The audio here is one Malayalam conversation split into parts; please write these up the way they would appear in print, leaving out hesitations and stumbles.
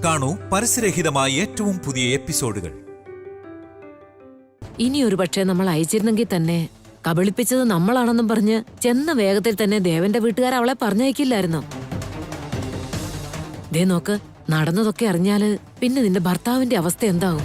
കാണൂ പരസ്യരഹിതമായ ഏറ്റവും പുതിയ എപ്പിസോഡുകൾ. ഇനി ഒരു പക്ഷേ നമ്മൾ അയച്ചിരുന്നെങ്കിൽ തന്നെ കബളിപ്പിച്ചത് നമ്മളാണെന്നും പറഞ്ഞ് ചെന്ന വേഗത്തിൽ തന്നെ ദേവന്റെ വീട്ടുകാർ അവളെ പറഞ്ഞയക്കില്ലായിരുന്നോ? ദേ നോക്ക്, നടന്നതൊക്കെ അറിഞ്ഞാല് പിന്നെ നിന്റെ ഭർത്താവിന്റെ അവസ്ഥ എന്താവും?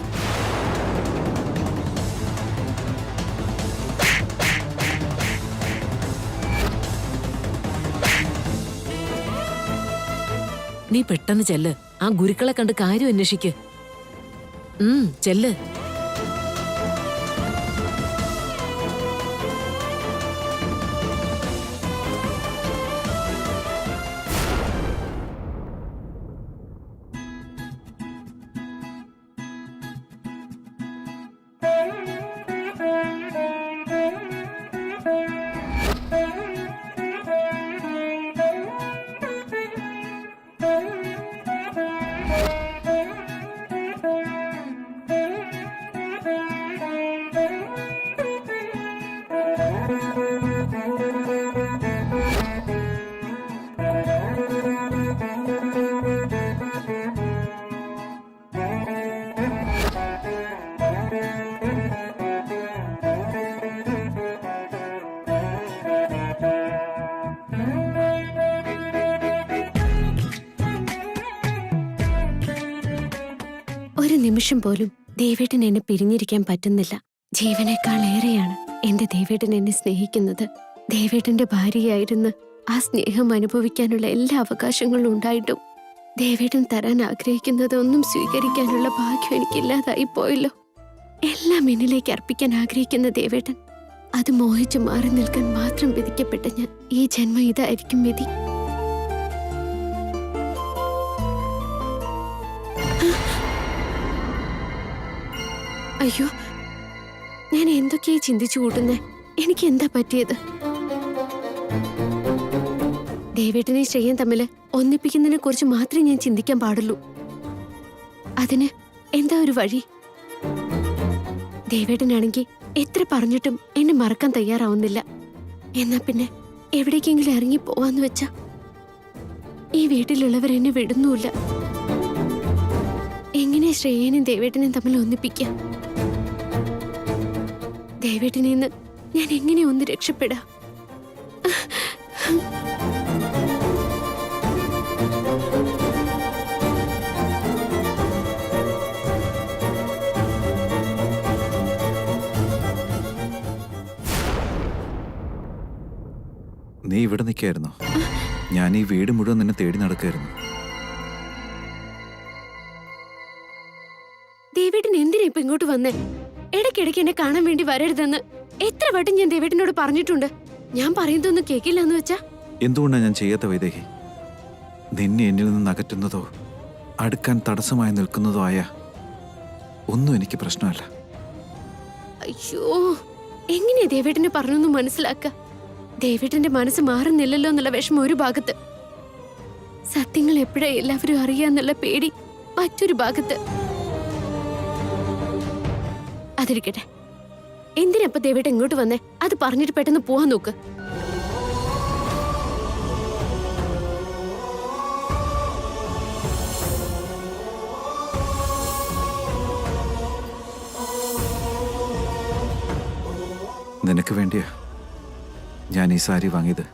നീ പെട്ടെന്ന് ചെല്ല്, ആ ഗുരുക്കളെ കണ്ട് കാര്യം അന്വേഷിക്ക്. ചെല്ല്. ഒരു നിമിഷം പോലും ദേവേട്ടൻ എന്നെ പിരിഞ്ഞിരിക്കാൻ പറ്റുന്നില്ല. ജീവനേക്കാൾ ഏറെയാണ് എന്റെ ദേവേട്ടൻ എന്നെ സ്നേഹിക്കുന്നത്. ദേവേട്ടന്റെ ഭാര്യയായിരുന്ന് ആ സ്നേഹം അനുഭവിക്കാനുള്ള എല്ലാ അവകാശങ്ങളും ഉണ്ടായിട്ടും ദേവേട്ടൻ തരാൻ ആഗ്രഹിക്കുന്നത് ഒന്നും സ്വീകരിക്കാനുള്ള ഭാഗ്യം എനിക്കില്ലാതായി പോയല്ലോ. എല്ലാം എന്നിലേക്ക് അർപ്പിക്കാൻ ആഗ്രഹിക്കുന്ന ദേവേട്ടൻ അത് മോഹിച്ച് മാറി നിൽക്കാൻ മാത്രം വിധിക്കപ്പെട്ട ഞാൻ. ഈ ജന്മം ഇതായിരിക്കും വിധി. അയ്യോ, ഞാൻ എന്തൊക്കെയാ ചിന്തിച്ചു കൂട്ടുന്നേ? എനിക്ക് എന്താ പറ്റിയത്? ദേവേട്ടനെ ശ്രേയൻ തമ്മില് ഒന്നിപ്പിക്കുന്നതിനെ കുറിച്ച് മാത്രമേ ഞാൻ ചിന്തിക്കാൻ പാടുള്ളൂ. അതിന് എന്താ ഒരു വഴി? ദേവേട്ടനാണെങ്കിൽ എത്ര പറഞ്ഞിട്ടും എന്നെ മറക്കാൻ തയ്യാറാവുന്നില്ല. എന്നാ പിന്നെ എവിടേക്കെങ്കിലും ഇറങ്ങി പോവാന്ന് വെച്ചാ ഈ വീട്ടിലുള്ളവർ എന്നെ വിടുന്നുമില്ല. എങ്ങനെ ശ്രേയനും ദേവേട്ടനെയും തമ്മിൽ ഒന്നിപ്പിക്കാം? ദേവേട്ടനിൽ നിന്ന് ഞാൻ എങ്ങനെ ഒന്ന് രക്ഷപ്പെടാ? നീ ഇവിടെ നിൽക്കായിരുന്നോ? ഞാൻ ഈ വീട് മുഴുവൻ നിന്നെ തേടി നടക്കായിരുന്നു. ദേവേട്ടൻ എന്തിനാ ഇപ്പൊ ഇങ്ങോട്ട് വന്നേ? ഇടയ്ക്കിടയ്ക്ക് എന്നെ കാണാൻ വേണ്ടി വരരുതെന്ന് എത്ര വട്ടം ഞാൻ ദേവേട്ടനോട് പറഞ്ഞിട്ടുണ്ട്. ഞാൻ പറയുന്നതൊന്നും കേൾക്കില്ലെന്ന് വെച്ചാ എന്തുകൊണ്ടാണ് ഞാൻ ചെയ്യാത്ത വൈദേഹി? നിന്നെ എന്നിൽ നിന്ന് അകറ്റുന്നതോ അടുക്കാൻ തടസ്സമായി നിൽക്കുന്നതോ ആയ ഒന്നും എനിക്ക് പ്രശ്നമല്ല. അയ്യോ, എങ്ങനെയാ ദേവേട്ടനെ പറഞ്ഞൊന്നും മനസ്സിലാക്ക? ദേവേട്ടന്റെ മനസ്സ് മാറുന്നില്ലല്ലോ എന്നുള്ള വിഷമം ഒരു ഭാഗത്ത്, സത്യങ്ങൾ എപ്പോഴാ എല്ലാവരും അറിയാന്നുള്ള പേടി മറ്റൊരു ഭാഗത്ത്. അതിരിക്കട്ടെ, എന്തിനപ്പ ദേവേട്ടൻ ഇങ്ങോട്ട് വന്നേ? അത് പറഞ്ഞിട്ട് പെട്ടെന്ന് പോവാൻ നോക്ക്. നിനക്ക് വേണ്ടിയാ ഞാൻ ഈ സാരി വാങ്ങിയത്.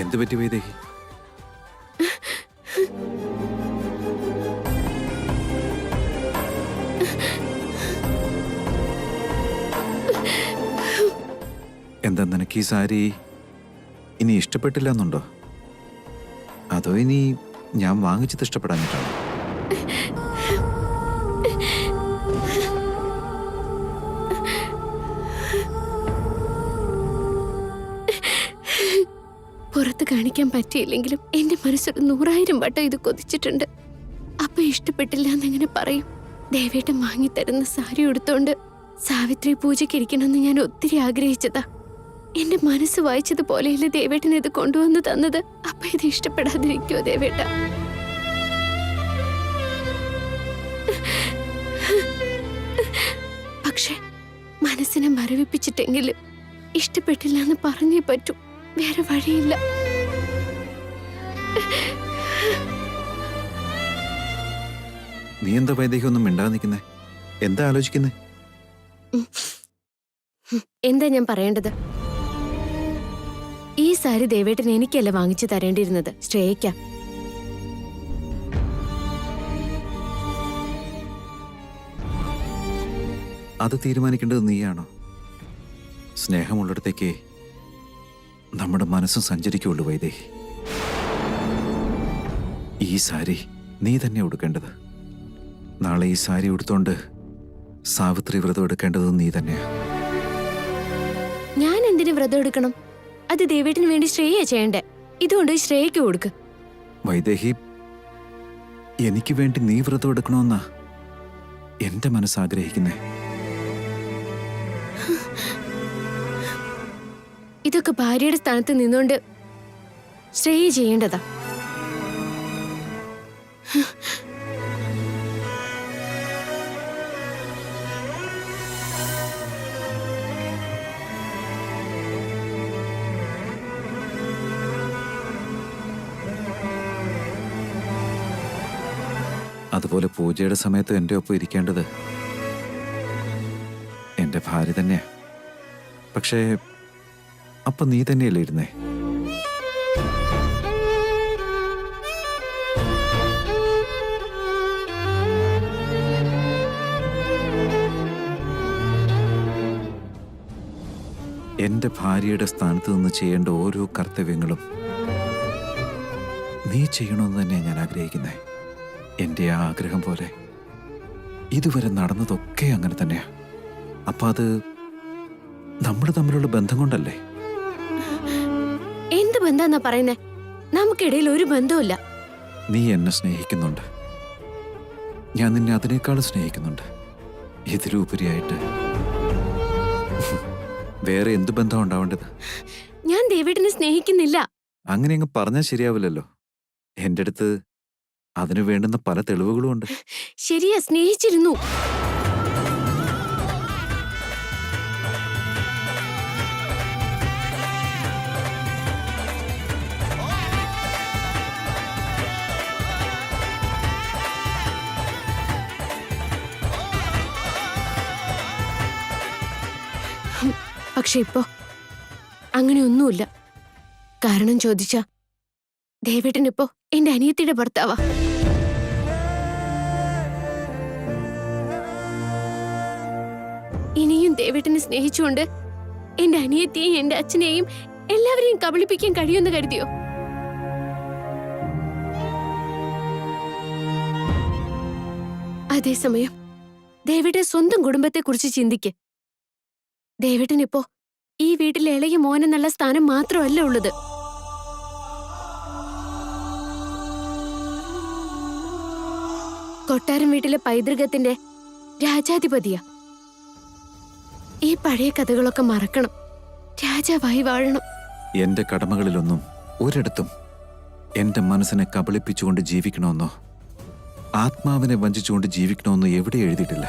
എന്തു പറ്റി വൈദേഹി? എന്താ നിനക്ക് ഈ സാരി ഇനി ഇഷ്ടപ്പെട്ടില്ല എന്നുണ്ടോ? അതോ ഇനി ഞാൻ വാങ്ങിച്ചത് ഇഷ്ടപ്പെടാഞ്ഞിട്ടാണോ? പുറത്ത് കാണിക്കാൻ പറ്റിയില്ലെങ്കിലും എന്റെ മനസ്സൊരു 100,000 വട്ടം ഇത് കൊതിച്ചിട്ടുണ്ട്. അപ്പൊ ഇഷ്ടപ്പെട്ടില്ല എന്നെങ്ങനെ പറയും? ദേവേട്ടൻ വാങ്ങിത്തരുന്ന സാരി ഉടുത്തോണ്ട് സാവിത്രി പൂജയ്ക്ക് ഇരിക്കണമെന്ന് ഞാൻ ഒത്തിരി ആഗ്രഹിച്ചതാ. എന്റെ മനസ്സ് വായിച്ചതുപോലെയല്ല ദേവേട്ടൻ ഇത് കൊണ്ടുവന്ന് തന്നത്. അപ്പൊ ഇത് ഇഷ്ടപ്പെടാതിരിക്കോ ദേവേട്ട? പക്ഷെ മനസ്സിനെ മരവിപ്പിച്ചിട്ടെങ്കിലും ഇഷ്ടപ്പെട്ടില്ല എന്ന് പറഞ്ഞേ പറ്റൂ. വേറെ വഴിയില്ല. നീ എന്താ വൈദേഹി ഒന്നും മിണ്ടാതെ നിൽക്കുന്നേ? എന്താ ആലോചിക്കുന്നേ? എന്താ ഞാൻ പറയേണ്ടത്? ഈ സാരി ദേവേട്ടൻ എനിക്കല്ല വാങ്ങിച്ചു തരേണ്ടിയിരുന്നത്, ശ്രേയയ്ക്ക. അത് തീരുമാനിക്കേണ്ടത് നീയാണോ? സ്നേഹമുള്ളിടത്തേക്ക് നമ്മുടെ മനസ്സും സഞ്ചരിക്കുള്ളൂ വൈദേഹി. ഈ സാരി നീ തന്നെ ഉടുക്കേണ്ടത്. നാളെ ഈ സാരി ഉടുത്തോണ്ട് സാവിത്രി വ്രതം എടുക്കേണ്ടത് നീ തന്നെയാ. ഞാൻ എന്തിനു വ്രതം എടുക്കണം? അത് ദേവേട്ടിന് വേണ്ടി ശ്രേയ ചെയ്യണ്ടേ? ഇതുകൊണ്ട് ശ്രേയയ്ക്ക് കൊടുക്ക്. വൈദേഹി, എനിക്ക് വേണ്ടി നീ വ്രതം എടുക്കണമെന്നാ എന്റെ മനസ്സാഗ്രഹിക്കുന്നേ. ഇതൊക്കെ ഭാര്യയുടെ സ്ഥാനത്ത് നിന്നുകൊണ്ട് ശ്രേയ ചെയ്യേണ്ടതാ. അതുപോലെ പൂജയുടെ സമയത്ത് എൻ്റെ ഒപ്പം ഇരിക്കേണ്ടത് എൻ്റെ ഭാര്യ തന്നെയാ. പക്ഷേ അപ്പൊ നീ തന്നെയല്ലേ ഇരുന്നേ? എന്റെ ഭാര്യയുടെ സ്ഥാനത്ത് നിന്ന് ചെയ്യേണ്ട ഓരോ കർത്തവ്യങ്ങളും നീ ചെയ്യണമെന്ന് തന്നെയാണ് ഞാൻ ആഗ്രഹിക്കുന്നേ. എൻ്റെ ആ ആഗ്രഹം പോലെ ഇതുവരെ നടന്നതൊക്കെ അങ്ങനെ തന്നെയാ. അപ്പൊ അത് നമ്മൾ തമ്മിലുള്ള ബന്ധം കൊണ്ടല്ലേ? എന്ത് ബന്ധാന്നാ പറയുന്നേ? നമുക്കിടയിൽ ഒരു ബന്ധവുമില്ല. നീ എന്നെ സ്നേഹിക്കുന്നുണ്ട്, ഞാൻ നിന്നെ അതിനേക്കാളും സ്നേഹിക്കുന്നുണ്ട്. ഇതിലുപരിയായിട്ട് വേറെ എന്ത് ബന്ധം ഉണ്ടാവേണ്ടത്? ഞാൻ ദേവേട്ടിനെ സ്നേഹിക്കുന്നില്ല. അങ്ങനെ അങ്ങ് പറഞ്ഞാൽ ശരിയാവില്ലല്ലോ. എൻ്റെ അടുത്ത് അതിനു വേണ്ടുന്ന പല തെളിവുകളും ഉണ്ട്. ശരിയാ, സ്നേഹിച്ചിരുന്നു. പക്ഷെ ഇപ്പോ അങ്ങനെയൊന്നുമില്ല. കാരണം ചോദിച്ചാ ദേവേട്ടനിപ്പോ എന്റെ അനിയത്തിയുടെ ഭർത്താവാ. ഇനിയും ദേവേട്ടനെ സ്നേഹിച്ചുകൊണ്ട് എന്റെ അനിയത്തിയെയും എന്റെ അച്ഛനെയും എല്ലാവരെയും കബളിപ്പിക്കാൻ കഴിയുമെന്ന് കരുതിയോ? അതേസമയം ദേവേട്ടൻ സ്വന്തം കുടുംബത്തെ കുറിച്ച് ചിന്തിക്ക്. ദേവേട്ടനിപ്പോ ഈ വീട്ടിലെ ഇളയ മോനെന്നുള്ള സ്ഥാനം മാത്രമല്ല ഉള്ളത്. കൊട്ടാരം വീട്ടിലെ പൈതൃകത്തിന്റെ രാജാധിപതിയാ. ഈ പഴയ കഥകളൊക്കെ മറക്കണം, രാജാവായി വാഴണം. എന്റെ കടമകളിലൊന്നും ഒരിടത്തും എന്റെ മനസ്സിനെ കബളിപ്പിച്ചുകൊണ്ട് ജീവിക്കണമെന്നോ ആത്മാവിനെ വഞ്ചിച്ചുകൊണ്ട് ജീവിക്കണമെന്നോ എവിടെ എഴുതിയിട്ടില്ല.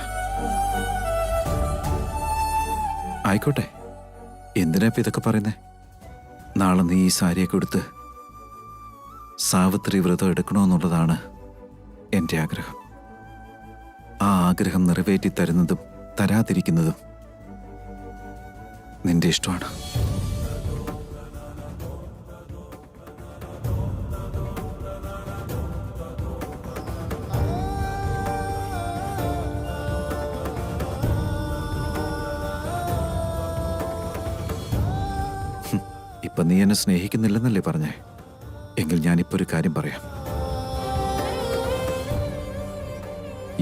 ആയിക്കോട്ടെ, എന്തിനാ ഇപ്പൊ ഇതൊക്കെ പറയുന്നേ? നാളെ നീ ഈ സാരിയൊക്കെ എടുത്ത് സാവിത്രി വ്രതം എടുക്കണമെന്നുള്ളതാണ് എൻ്റെ ആഗ്രഹം. ആ ആഗ്രഹം നിറവേറ്റി തരുന്നതും തരാതിരിക്കുന്നതും നിന്റെ ഇഷ്ടമാണ്. ഇപ്പൊ നീ എന്നെ സ്നേഹിക്കുന്നില്ലെന്നല്ലേ പറഞ്ഞേ? എങ്കിൽ ഞാനിപ്പോ ഒരു കാര്യം പറയാം.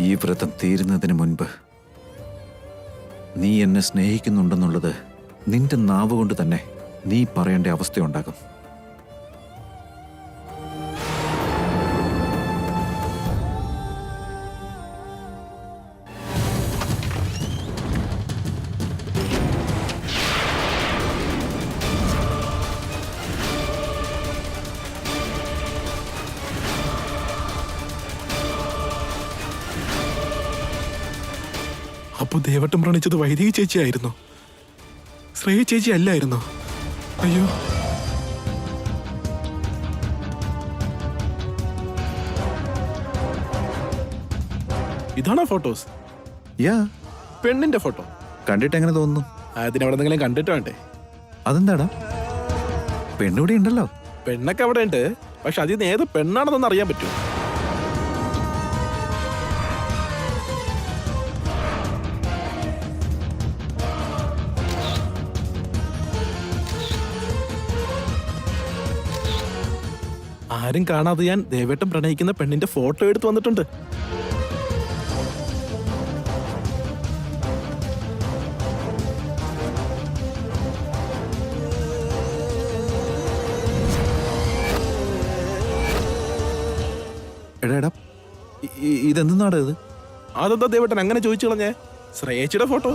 ഈ വ്രതം തീരുന്നതിന് മുൻപ് നീ എന്നെ സ്നേഹിക്കുന്നുണ്ടെന്നുള്ളത് നിന്റെ നാവ് കൊണ്ട് തന്നെ നീ പറയേണ്ട അവസ്ഥയുണ്ടാകും. അപ്പൊ ദേവട്ടം പ്രണയിച്ചത് വൈദിക ചേച്ചിയായിരുന്നു, ശ്രേയ ചേച്ചി അല്ലായിരുന്നു. അയ്യോ, ഇതാണോ ഫോട്ടോസ്? യാ, പെണ്ണിന്റെ ഫോട്ടോ കണ്ടിട്ട് എങ്ങനെ തോന്നുന്നു? അതിനവിടെ എന്തെങ്കിലും കണ്ടിട്ട് വേണ്ടേ? അതെന്താടാ, പെണ്ണിവിടെ ഉണ്ടല്ലോ. പെണ്ണൊക്കെ അവിടെ ഉണ്ട്, പക്ഷെ അതിൽ നിന്ന് ഏത് പെണ്ണാണെന്നൊന്ന് അറിയാൻ പറ്റുമോ? ആരും കാണാതെ ഞാൻ ദേവേട്ടൻ പ്രണയിക്കുന്ന പെണ്ണിന്റെ ഫോട്ടോ എടുത്ത് വന്നിട്ടുണ്ട്. എടാ, ഇതെന്താണ് ഇത്? അതെന്താ ദേവേട്ടൻ അങ്ങനെ ചോദിച്ചു കളഞ്ഞേ? ശ്രേയച്ചിയുടെ ഫോട്ടോ.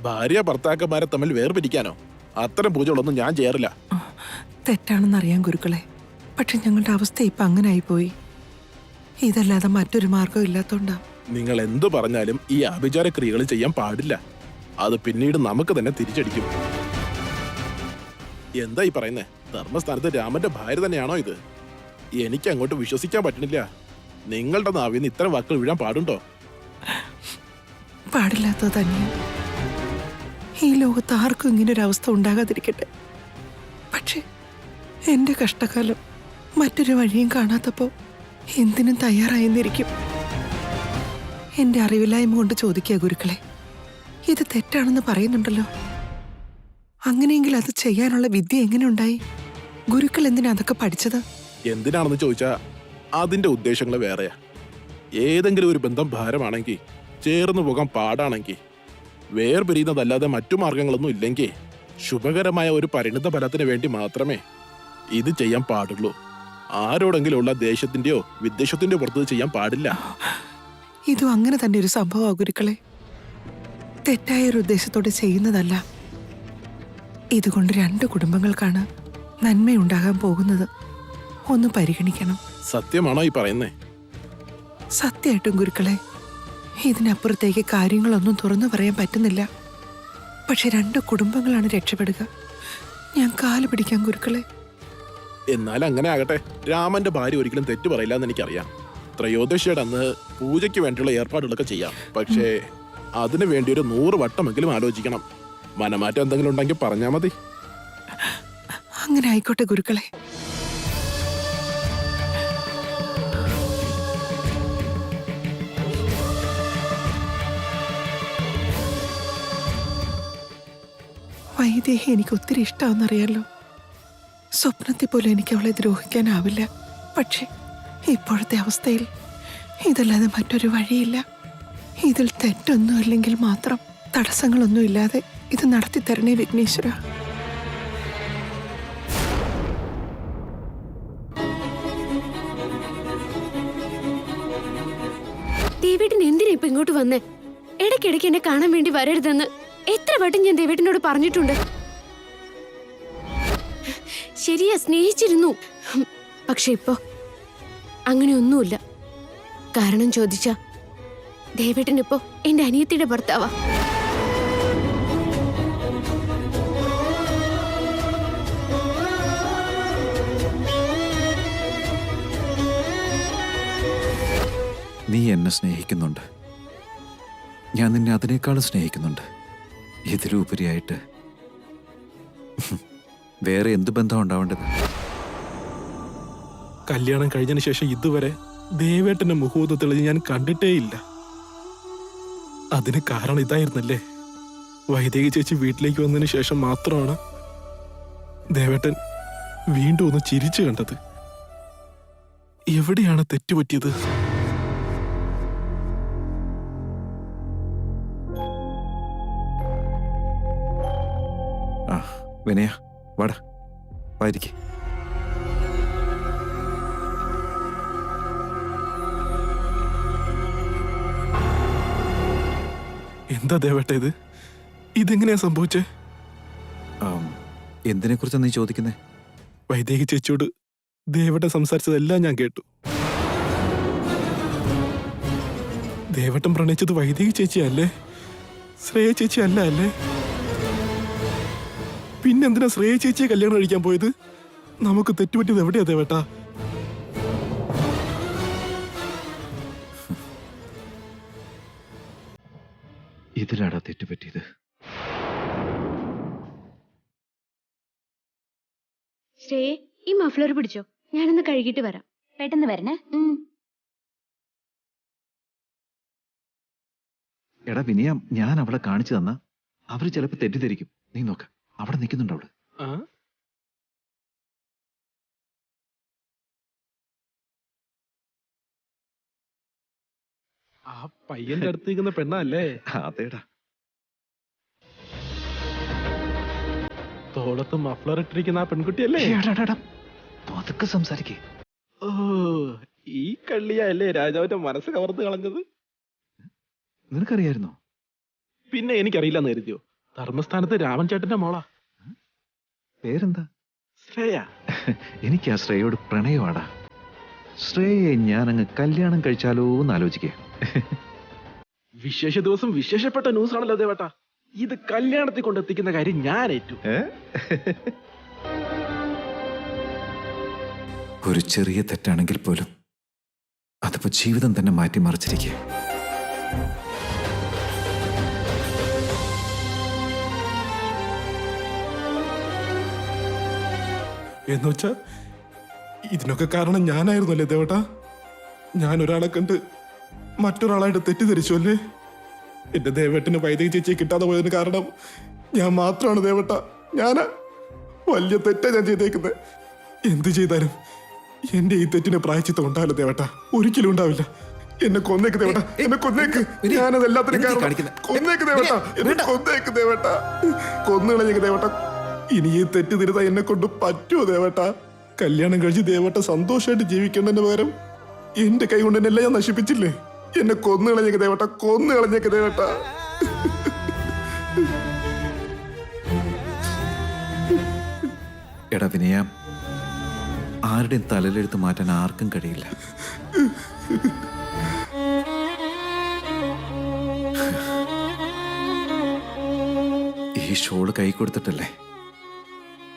ഭാര്യ ഭർത്താക്കന്മാരെ തമ്മിൽ വേർപിരിക്കാനോ? അത്തരം പൂജകളൊന്നും ഞാൻ ചെയ്യാറില്ല. തെറ്റാണെന്നറിയാം ഗുരുക്കളെ, പക്ഷെ ഞങ്ങളുടെ അവസ്ഥ ഇപ്പൊ അങ്ങനെ ആയിപ്പോയി. ഇതല്ലാതെ മറ്റൊരു മാർഗം ഇല്ലാത്തോണ്ടാ. നിങ്ങൾ എന്തു പറഞ്ഞാലും ഈ ആഭിചാര ക്രിയകൾ ചെയ്യാൻ പാടില്ല. അത് പിന്നീട് നമുക്ക് തന്നെ തിരിച്ചടിക്കും. എന്താ ഈ പറയുന്നേ? ധർമ്മസ്ഥാനത്ത് രാമന്റെ ഭാര്യ തന്നെയാണോ ഇത്? എനിക്ക് അങ്ങോട്ട് വിശ്വസിക്കാൻ പറ്റുന്നില്ല. നിങ്ങളുടെ നാവിൽ നിന്ന് ഇത്തരം വാക്കുകൾ വീഴാൻ പാടുണ്ടോ? പാടില്ലാത്തത് തന്നെയാണ്. ഈ ലോകത്ത് ആർക്കും ഇങ്ങനെ ഒരു അവസ്ഥ ഉണ്ടാകാതിരിക്കട്ടെ. പക്ഷെ എന്റെ കഷ്ടകാലം മറ്റൊരു വഴിയും കാണാത്തപ്പോ എന്തിനും തയ്യാറായെന്നിരിക്കും. എന്റെ അറിവില്ലായ്മ കൊണ്ട് ചോദിക്കുക ഗുരുക്കളെ, ഇത് തെറ്റാണെന്ന് പറയുന്നുണ്ടല്ലോ. അങ്ങനെയെങ്കിൽ അത് ചെയ്യാനുള്ള വിദ്യ എങ്ങനെ ഉണ്ടായി? ഗുരുക്കൾ എന്തിനാ അതൊക്കെ പഠിച്ചത്? എന്തിനാണെന്ന് ചോദിച്ചാ അതിന്റെ ഉദ്ദേശങ്ങൾ വേറെയാ. ഏതെങ്കിലും ഒരു ബന്ധം ഭാരമാണെങ്കിൽ, ചേർന്ന് പോകാൻ പാടാണെങ്കിൽ, വേർപിരിയുന്നതല്ലാതെ മറ്റു മാർഗങ്ങളൊന്നും ഇല്ലെങ്കിൽ ശുഭകരമായ ഒരു പരിണിത ഫലത്തിന് വേണ്ടി മാത്രമേ ഇത് ചെയ്യാൻ പാടുള്ളൂ. ആരോടെങ്കിലും ഉള്ള ദേഷ്യത്തിന്റെയോ വിദ്വേഷത്തിന്റെയോ പുറത്ത് ചെയ്യാൻ പാടില്ല. ഇതും അങ്ങനെ തന്നെ ഒരു സംഭവമാ ഗുരുക്കളെ. തെറ്റായ ഒരു ഉദ്ദേശത്തോടെ ചെയ്യുന്നതല്ല. ഇതുകൊണ്ട് 2 കുടുംബങ്ങൾക്കാണ് നന്മയുണ്ടാകാൻ പോകുന്നത്. ഒന്ന് പരിഗണിക്കണം. സത്യമാണോ ഈ പറയുന്നേ? സത്യമായിട്ടും ഗുരുക്കളെ, ഇതിനപ്പുറത്തേക്ക് കാര്യങ്ങളൊന്നും തുറന്നു പറയാൻ പറ്റുന്നില്ല. പക്ഷെ 2 കുടുംബങ്ങളാണ് രക്ഷപ്പെടുക. ഞാൻ കാല് പിടിക്കാം ഗുരുക്കളെ. എന്നാൽ അങ്ങനെ ആകട്ടെ. രാമന്റെ ഭാര്യ ഒരിക്കലും തെറ്റ് പറയില്ല എന്ന് എനിക്കറിയാം. ത്രയോദശിയുടെ അന്ന് പൂജയ്ക്ക് വേണ്ടിയുള്ള ഏർപ്പാടുകളൊക്കെ ചെയ്യാം. പക്ഷേ അതിനു വേണ്ടി ഒരു 100 വട്ടമെങ്കിലും ആലോചിക്കണം. മനമാറ്റം എന്തെങ്കിലും ഉണ്ടെങ്കിൽ പറഞ്ഞാൽ മതി. അങ്ങനെ ആയിക്കോട്ടെ ഗുരുക്കളെ. വൈദേഹി എനിക്ക് ഒത്തിരി ഇഷ്ടമാണെന്നറിയാലോ. സ്വപ്നത്തിൽ പോലും എനിക്ക് അവളെ ദ്രോഹിക്കാനാവില്ല. പക്ഷെ ഇപ്പോഴത്തെ അവസ്ഥയിൽ ഇതല്ലാതെ മറ്റൊരു വഴിയില്ല. ഇതിൽ തെറ്റൊന്നും ഇല്ലെങ്കിൽ മാത്രം തടസ്സങ്ങളൊന്നും ഇല്ലാതെ ഇത് നടത്തി തരണേ വിഘ്നേശ്വര. ദേവേട്ടൻ എന്തിനാ ഇപ്പൊ ഇങ്ങോട്ട് വന്നേ? ഇടയ്ക്കിടയ്ക്ക് എന്നെ കാണാൻ വേണ്ടി വരരുതെന്ന് എത്ര വട്ടം ഞാൻ ദേവേട്ടനോട് പറഞ്ഞിട്ടുണ്ട്. ശരിയാ, സ്നേഹിച്ചിരുന്നു. പക്ഷെ ഇപ്പോ അങ്ങനെയൊന്നുമില്ല. കാരണം ചോദിച്ചാ ദേവേട്ടൻ ഇപ്പോ എന്റെ അനിയത്തിയുടെ ഭർത്താവാ. നീ എന്നെ സ്നേഹിക്കുന്നുണ്ട്, ഞാൻ നിന്നെ അതിനേക്കാളും സ്നേഹിക്കുന്നുണ്ട്. ഇതിലുപരിയായിട്ട് വേറെ എന്ത് ബന്ധം ഉണ്ടാവേണ്ടത്? കല്യാണം കഴിഞ്ഞതിന് ശേഷം ഇതുവരെ ദേവേട്ടന്റെ മുഹൂർത്തം തെളിഞ്ഞ് ഞാൻ കണ്ടിട്ടേയില്ല. അതിന് കാരണം ഇതായിരുന്നല്ലേ? വൈദേഹി ചേച്ചി വീട്ടിലേക്ക് വന്നതിന് ശേഷം മാത്രമാണ് ദേവേട്ടൻ വീണ്ടും ഒന്ന് ചിരിച്ചു കണ്ടത്. എവിടെയാണ് തെറ്റുപറ്റിയത്? ആ വിനയ, വാടാ, വായിരിക്കേ. എന്താ ദേവേട്ട ഇത്? ഇതെങ്ങനെയാ സംഭവിച്ചേ? എന്തിനെ കുറിച്ചാണ് നീ ചോദിക്കുന്നേ? വൈദേഹി ചേച്ചിയോട് ദേവേട്ടൻ സംസാരിച്ചതെല്ലാം ഞാൻ കേട്ടു. ദേവേട്ടൻ പ്രണയിച്ചത് വൈദേഹി ചേച്ചിയല്ലേ, ശ്രേയ ചേച്ചി അല്ല അല്ലേ? പിന്നെന്തിനാ ശ്രേയ ചേച്ചിയെ കല്യാണം കഴിക്കാൻ പോയത്? നമുക്ക് തെറ്റുപറ്റിയത് എവിടെയാ ദേവേട്ടാ? ഇതിലാടാ തെറ്റുപറ്റിയത്. ശ്രേയെ, ഈ മഫ്ലർ പിടിച്ചോ, ഞാനൊന്ന് കഴുകിട്ട് വരാം. പെട്ടെന്ന് വരണേ. എടാ വിനയ, ഞാൻ അവളെ കാണിച്ചു തന്ന അവര് ചിലപ്പോ തെറ്റിദ്ധരിക്കും. നീ നോക്ക, അവിടെ നിൽക്കുന്നുണ്ട് അവള്. ആ പയ്യന്റെ അടുത്ത് നിൽക്കുന്ന പെണ്ണല്ലേ? അതേടാ. തോളത്ത് മഫ്ലർ ഇട്ടിരിക്കുന്ന ആ പെൺകുട്ടിയല്ലേ? അതൊക്കെ സംസാരിക്കേ. ഓ, ഈ കള്ളിയല്ലേ രാജാവിന്റെ മനസ്സ് കവർന്ന് കളഞ്ഞത്? നിനക്കറിയായിരുന്നോ? പിന്നെ എനിക്കറിയില്ലെന്ന് കരുതിയോ? ധർമ്മസ്ഥാനത്ത് രാമൻ ചേട്ടന്റെ മോളാ. പേരെന്താ? ശ്രേയ. എനിക്ക് ആ ശ്രേയോട് പ്രണയമാടാ. ശ്രേയെ ഞാൻ അങ്ങ് കല്യാണം കഴിച്ചാലോ എന്ന് ആലോചിക്കേ. വിശേഷ ദിവസം വിശേഷപ്പെട്ട ന്യൂസ് ആണല്ലോ ദേവേട്ടാ. ഇത് കല്യാണത്തിൽ കൊണ്ടെത്തിക്കുന്ന കാര്യം ഞാൻ ഏറ്റു. ഒരു ചെറിയ തെറ്റാണെങ്കിൽ പോലും അതിപ്പോ ജീവിതം തന്നെ മാറ്റിമറിച്ചിരിക്കേ. എന്നുവെച്ചാ ഇതിനൊക്കെ കാരണം ഞാനായിരുന്നല്ലേ ദേവേട്ടാ? ഞാൻ ഒരാളെ കണ്ട് മറ്റൊരാളായിട്ട് തെറ്റിദ്ധരിച്ചു അല്ലേ? എന്റെ ദേവേട്ടന് വൈദേഹി ചേച്ചിയെ കിട്ടാതെ പോയതിന് കാരണം ഞാൻ മാത്രമാണ് ദേവേട്ടാ. ഞാനാ വലിയ തെറ്റാ ഞാൻ ചെയ്തേക്കുന്നത്. എന്ത് ചെയ്താലും എന്റെ ഈ തെറ്റിന് പ്രായച്ചിത്തം ഉണ്ടാവില്ല ദേവേട്ടാ, ഒരിക്കലും ഉണ്ടാവില്ല. എന്നെ കൊന്നേക്ക് ദേവേട്ടാ, എന്നെ കൊന്നേക്ക്. ഞാനത് എല്ലാത്തിനും കാരണം. കൊന്നേക്ക് ദേവേട്ടാ, എന്നെ കൊന്നേക്ക് ദേവേട്ടാ, കൊന്നുകളഞ്ഞേക്ക് ദേവേട്ടാ. ഇനി ഈ തെറ്റ് തിരുത്താൻ എന്നെ കൊണ്ട് പറ്റുമോ ദേവേട്ടാ? കല്യാണം കഴിച്ച് ദേവേട്ട സന്തോഷമായിട്ട് ജീവിക്കേണ്ടതിന് പകരം എന്റെ കൈ കൊണ്ട് എന്നെല്ലാം ഞാൻ നശിപ്പിച്ചില്ലേ? എന്നെ കൊന്നു കളഞ്ഞേക്ക് ദേവേട്ട, കൊന്നു കളഞ്ഞേക്ക് ദേവേട്ട. എടാ വിനയ, ആരുടെയും തലയിലെടുത്ത് മാറ്റാൻ ആർക്കും കഴിയില്ല. ഈ ഷോള് കൈ കൊടുത്തിട്ടല്ലേ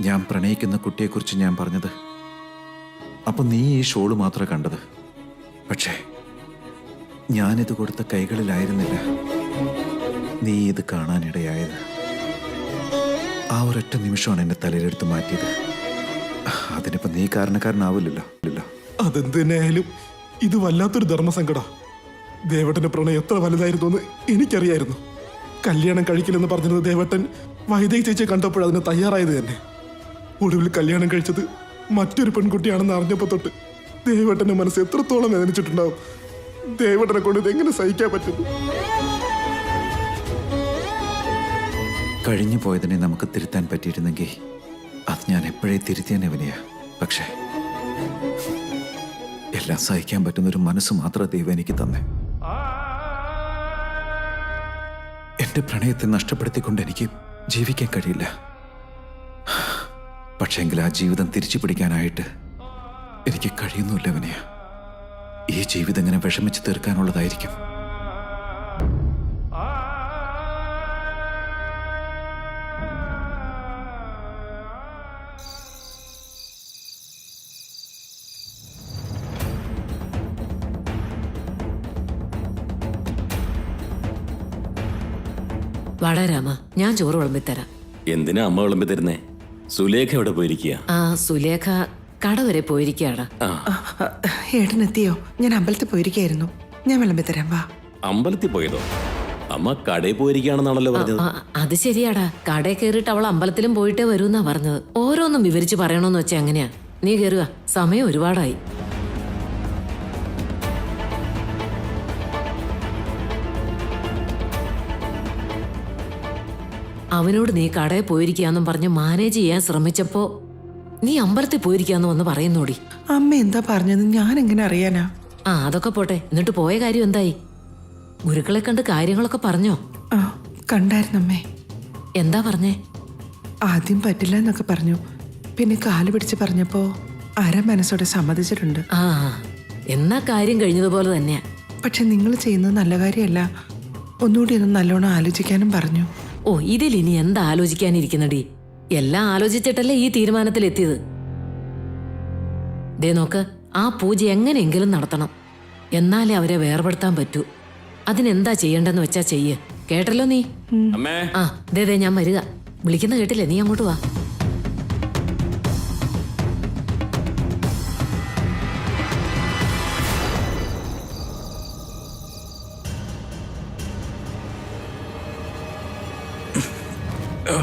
ഞാൻ പ്രണയിക്കുന്ന കുട്ടിയെക്കുറിച്ച് ഞാൻ പറഞ്ഞത്. അപ്പൊ നീ ഈ ഷോള് മാത്രമേ കണ്ടത്. പക്ഷേ ഞാനിത് കൊടുത്ത കൈകളിലായിരുന്നില്ല നീ ഇത് കാണാനിടയായത്. ആ ഒരൊറ്റ നിമിഷമാണ് എന്റെ തലയിലെടുത്ത് മാറ്റിയത്. അതിനിപ്പോ നീ കാരണക്കാരനാവില്ലല്ലോ. അതെന്തിനായാലും ഇത് വല്ലാത്തൊരു ധർമ്മസങ്കട. ദേവട്ടന്റെ പ്രണയം എത്ര വലുതായിരുന്നു എന്ന് എനിക്കറിയായിരുന്നു. കല്യാണം കഴിക്കില്ലെന്ന് പറഞ്ഞത് ദേവട്ടൻ വൈദേഹി ചേച്ചിയെ കണ്ടപ്പോൾ അതിന് തയ്യാറായത് തന്നെ. ഒടുവിൽ കല്യാണം കഴിച്ചത് മറ്റൊരു പെൺകുട്ടിയാണെന്ന് അറിഞ്ഞപ്പോ തൊട്ട് ദേവട്ടന്റെ മനസ്സ് എത്രത്തോളം വേദനിച്ചിട്ടുണ്ടാവും. ദേവട്ടനെ കൊണ്ട് ഇതെങ്ങനെ സഹിക്കാൻ പറ്റുന്നു? കഴിഞ്ഞു പോയതിനെ നമുക്ക് തിരുത്താൻ പറ്റിയിരുന്നെങ്കിൽ അത് ഞാൻ എപ്പോഴേ തിരുത്തിയെന്നെ വിനയ. പക്ഷേ എല്ലാം സഹിക്കാൻ പറ്റുന്നൊരു മനസ്സ് മാത്രം ദൈവം എനിക്ക് തന്നെ. എന്റെ പ്രണയത്തെ നഷ്ടപ്പെടുത്തിക്കൊണ്ട് എനിക്ക് ജീവിക്കാൻ കഴിയില്ല. പക്ഷേങ്കിൽ ആ ജീവിതം തിരിച്ചു പിടിക്കാനായിട്ട് എനിക്ക് കഴിയുന്നില്ല വിനയ. ഈ ജീവിതം ഇങ്ങനെ വിഷമിച്ച് തീർക്കാനുള്ളതായിരിക്കും. വാടാ രാമ, ഞാൻ ചോറ് വിളമ്പിത്തരാം. എന്തിനാ അമ്മ വിളമ്പി തരുന്നേ? സുലേഖ എവിടെ പോയിരിക്കുക? ആ സുലേഖ കട വരെ പോയിരിക്കാടാ. ഏട്ടനെത്തിയോ? ഞാൻ അമ്പലത്തിൽ പോയിരിക്കായിരുന്നു. ഞാൻ വിളമ്പി തരാം, വാ. അമ്പലത്തിൽ പോയതോ? അമ്മ കടയിൽ പോയിരിക്കുകയാണെന്നാണല്ലോ പറഞ്ഞത്. അത് ശരിയാടാ, കടയിൽ കയറിയിട്ട് അവൾ അമ്പലത്തിലും പോയിട്ടേ വരൂന്നാ പറഞ്ഞത്. ഓരോന്നും വിവരിച്ച് പറയണോന്ന് വെച്ചാ എങ്ങനെയാ? നീ കയറുക, സമയം ഒരുപാടായി. അവനോട് നീ കടയിൽ പോയിരിക്കാന്നും പറഞ്ഞ് മാനേജ് ചെയ്യാൻ ശ്രമിച്ചപ്പോ നീ അമ്പലത്തിൽ പോയിരിക്കാന്ന് വന്ന് പറയുന്നോടി. അമ്മ എന്താ പറഞ്ഞത് ഞാൻ എങ്ങനെ അറിയാനാ? ആ അതൊക്കെ പോട്ടെ, എന്നിട്ട് പോയ കാര്യം എന്തായി? ഗുരുക്കളെ കണ്ട് കാര്യങ്ങളൊക്കെ പറഞ്ഞോ? ആ കണ്ടായിരുന്നമ്മേ. എന്താ പറഞ്ഞേ? ആദ്യം പറ്റില്ല എന്നൊക്കെ പറഞ്ഞു. പിന്നെ കാല് പിടിച്ച് പറഞ്ഞപ്പോ മനസ്സോടെ സമ്മതിച്ചിട്ടുണ്ട്. ആ എന്നാ കാര്യം കഴിഞ്ഞതുപോലെ തന്നെയാ. പക്ഷെ നിങ്ങൾ ചെയ്യുന്നത് നല്ല കാര്യമല്ല, ഒന്നുകൂടി ഒന്ന് നല്ലോണം ആലോചിക്കാനും പറഞ്ഞു. ഓ ഇതിൽ ഇനി എന്താ ആലോചിക്കാനിരിക്കുന്നടി? എല്ലാം ആലോചിച്ചിട്ടല്ലേ ഈ തീരുമാനത്തിലെത്തിയത്. ദേ നോക്ക്, ആ പൂജ എങ്ങനെയെങ്കിലും നടത്തണം. എന്നാലേ അവരെ വേർപെടുത്താൻ പറ്റൂ. അതിനെന്താ ചെയ്യേണ്ടെന്ന് വെച്ചാ ചെയ്യ്. കേട്ടല്ലോ നീ? അമ്മേ, ആ ദേ ഞാൻ വരിക. വിളിക്കുന്ന കേട്ടില്ലേ? നീ അങ്ങോട്ട് വാ. ആ